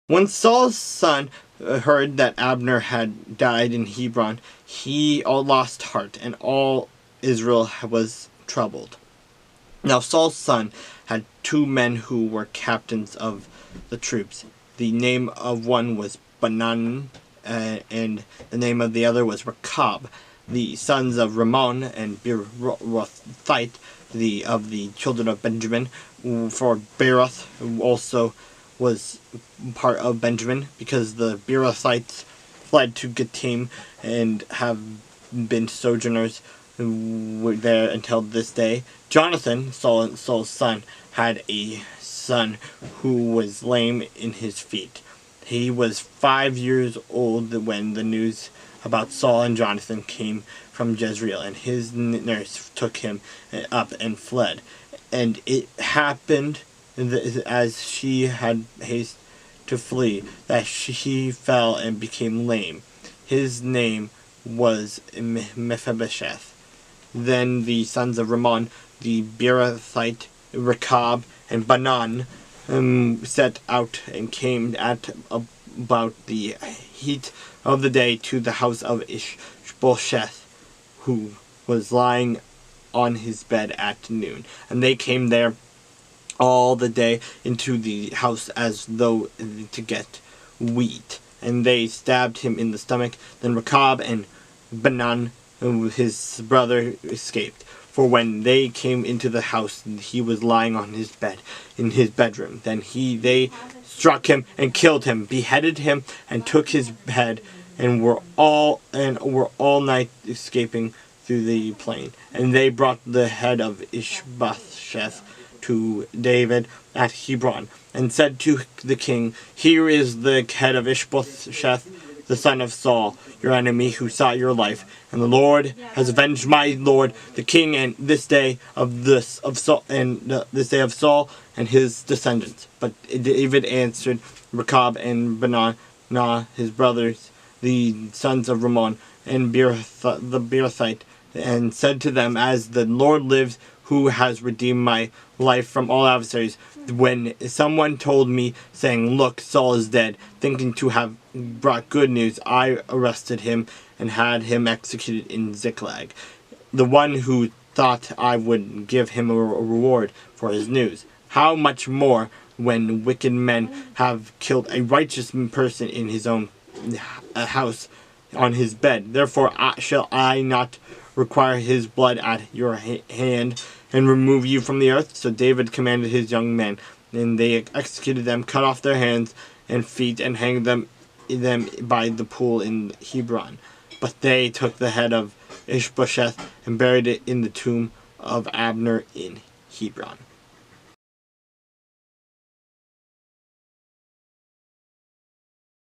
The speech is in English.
When Saul's son heard that Abner had died in Hebron, he all lost heart, and all Israel was troubled. Now Saul's son had 2 men who were captains of the troops. The name of one was Banan, and the name of the other was Rechab, the sons of Rimmon and Beerothite, of the children of Benjamin. For Beeroth also was part of Benjamin, because the Beerothites fled to Gittim and have been sojourners there until this day. Jonathan, Saul's son, had a son who was lame in his feet. He was 5 years old when the news about Saul and Jonathan came from Jezreel, and his nurse took him up and fled. And it happened, as she had haste to flee, that she fell and became lame. His name was Mephibosheth. Then the sons of Rimmon, the Beerothite, Rechab, and Banan, set out and came at about the heat of the day to the house of Ishbosheth, who was lying on his bed at noon. And they came there all the day into the house as though to get wheat. And they stabbed him in the stomach. Then Rechab and Banan, his brother, escaped. For when they came into the house, he was lying on his bed in his bedroom. Then they struck him and killed him, beheaded him, and took his head, and were all night escaping through the plain. And they brought the head of Ishbosheth to David at Hebron, and said to the king, "Here is the head of Ishbosheth, the son of Saul, your enemy, who sought your life. And the Lord has avenged my lord the king, and this day of Saul and his descendants." But David answered Rechab and Banan, his brothers, the sons of Rimmon and the Beerothite, and said to them, "As the Lord lives, who has redeemed my life from all adversaries, when someone told me, saying, 'Look, Saul is dead,' thinking to have brought good news, I arrested him and had him executed in Ziklag, the one who thought I would give him a reward for his news. How much more when wicked men have killed a righteous person in his own house on his bed? Therefore shall I not require his blood at your hand and remove you from the earth?" So David commanded his young men, and they executed them, cut off their hands and feet, and hanged them by the pool in Hebron. But they took the head of Ishbosheth and buried it in the tomb of Abner in Hebron.